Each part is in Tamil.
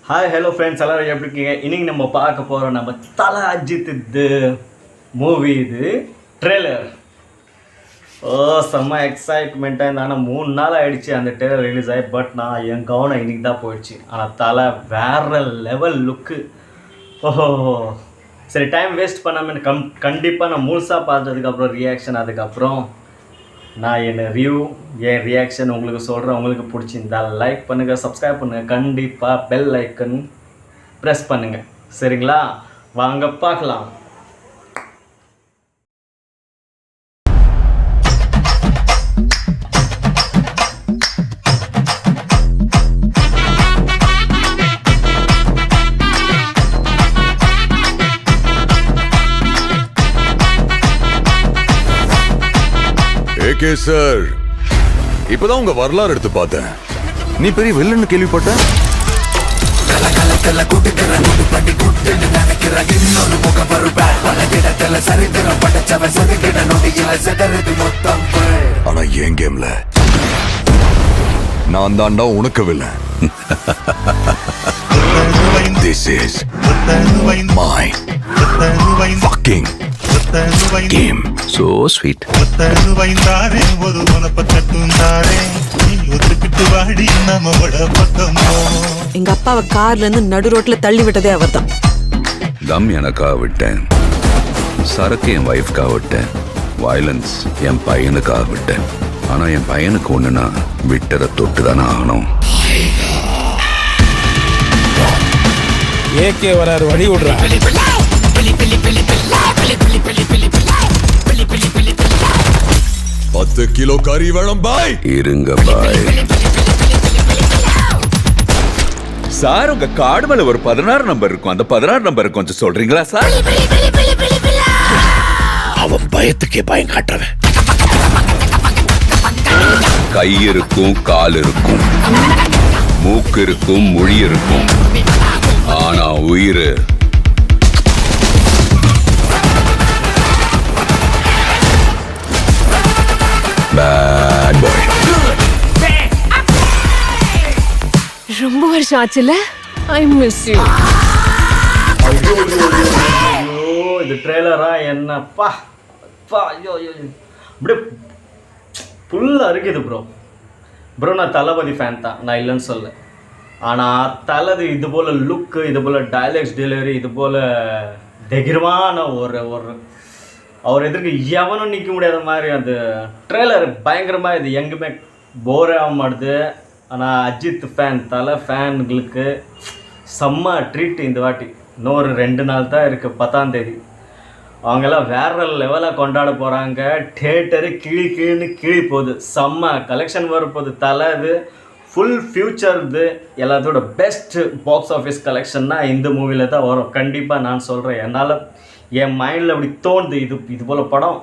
ஹாய் ஹலோ ஃப்ரெண்ட்ஸ், எல்லோரும் எப்படி இருக்கீங்க? இன்றைக்கி நம்ம பார்க்க போகிறோம் நம்ம தல அஜித் இது மூவி. இது ட்ரெய்லர். செம்ம எக்ஸைட்மெண்ட்டாக இருந்தால். ஆனால் 3 நாள் ஆகிடுச்சு அந்த ட்ரெய்லர் ரிலீஸ் ஆகி. பட் நான் என் கவனம் இன்றைக்கி தான் போயிடுச்சு. ஆனால் தலை வேறு லெவல் லுக்கு. ஓஹோ, சரி டைம் வேஸ்ட் பண்ணாமல் கண்டிப்பாக நான் முழுசாக பார்த்ததுக்கப்புறம் ரியாக்ஷன், அதுக்கப்புறம் நான் என் ரியாக்ஷன் உங்களுக்கு சொல்கிறேன். உங்களுக்கு பிடிச்சிருந்தா லைக் பண்ணுங்கள், சப்ஸ்கிரைப் பண்ணுங்கள், கண்டிப்பாக பெல் ஐக்கன் ப்ரெஸ் பண்ணுங்கள். சரிங்களா? வாங்க பார்க்கலாம். ஏகே சார், இப்பதான் உங்க வரலாறு எடுத்து பார்த்தேன். நீ பெரிய வில்லன்னு கேள்விப்பட்ட. ஆனா என் கேம்ல நான் தாண்டா உனக்கு villain. This is my fucking game. So sweet. எங்க அப்பாவை கார்ல இருந்து நடு ரோட்ல தள்ளி விட்டதே அவர்தான். தம் எனக்காக விட்டேன், சரக்கு என் வைஃப்காக விட்டேன், வயலன்ஸ் என் பையனுக்காக விட்டேன். ஆனா என் பையனுக்கு ஒண்ணுனா விட்டதை தொட்டு தானே ஆகணும். ஏகே வராரு, வழி விடுறா. 10 கிலோ கறி வேணும் பாய். இருங்க பாய். சார், உங்க கார்டு மேல ஒரு 16 நம்பர் இருக்கும். அந்த 16 நம்பர் கொஞ்சம் சொல்றீங்களா சார்? அவன் பயத்துக்கே பயம் காட்டுறவன். கை இருக்கும், கால் இருக்கும், மூக்கு இருக்கும், மொழி இருக்கும், ஆனா உயிர் பேட் பாய். ரொம்ப வருஷம் ஆச்சுல. I miss you. ஐயோ, இது ட்ரெய்லரா என்னப்பா பா. ஐயோ அப்படியே ஃபுல்லாக இருக்குது ப்ரோ. நான் தளபதி ஃபேன் தான், நான் இல்லைன்னு சொல்ல. ஆனால் தலது இது போல் லுக்கு, இது போல் டைலாக்ஸ் டெலிவரி, இது போல் தைரியமான ஒரு அவர் எதிர்க்கு எவனும் நிற்க முடியாத மாதிரி அந்த ட்ரெய்லர் பயங்கரமாக. இது எங்குமே போரே ஆக மாட்டுது. ஆனால் அஜித் ஃபேன், தலை ஃபேன்களுக்கு செம்ம ட்ரீட் இந்த வாட்டி. இன்னொரு 2 நாள் தான் இருக்குது, 10ஆம் தேதி. அவங்கெல்லாம் வேறு லெவலாக கொண்டாட போகிறாங்க. தியேட்டரு கிழின்னு கிழி போகுது. செம்ம கலெக்ஷன் வரப்போகுது. தலை இது ஃபுல் ஃப்யூச்சர். இது எல்லாத்தோட பெஸ்ட்டு பாக்ஸ் ஆஃபீஸ் கலெக்ஷன்னா இந்த மூவியில் தான் வரும். கண்டிப்பாக நான் சொல்கிறேன். என்னால் என் மைண்டில் அப்படி தோணுது. இது போல் படம்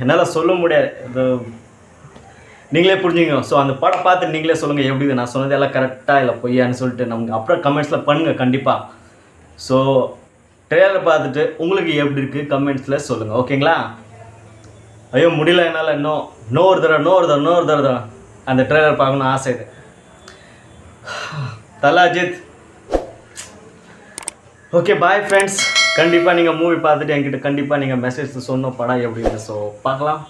என்னால் சொல்ல முடியாது. இது நீங்களே புரிஞ்சுங்க. ஸோ அந்த படம் பார்த்து நீங்களே சொல்லுங்கள் எப்படி நான் சொன்னது எல்லாம் கரெக்டாக இல்லை பொய்யான்னு சொல்லிட்டு நமக்கு அப்புறம் கமெண்ட்ஸில் பண்ணுங்கள் கண்டிப்பாக. ஸோ ட்ரெய்லர் பார்த்துட்டு உங்களுக்கு எப்படி இருக்குது கமெண்ட்ஸில் சொல்லுங்கள். ஓகேங்களா? ஐயோ முடியல என்னால். இன்னொரு தடவை அந்த ட்ரெய்லர் பார்க்கணுன்னு ஆசை. இது Thala Ajith. Okay bye friends. கண்டிப்பாக நீங்கள் மூவி பார்த்துட்டு என்கிட்ட கண்டிப்பாக நீங்கள் மெசேஜ் சொன்ன படம் எப்படின்னு. ஸோ பார்க்கலாம்.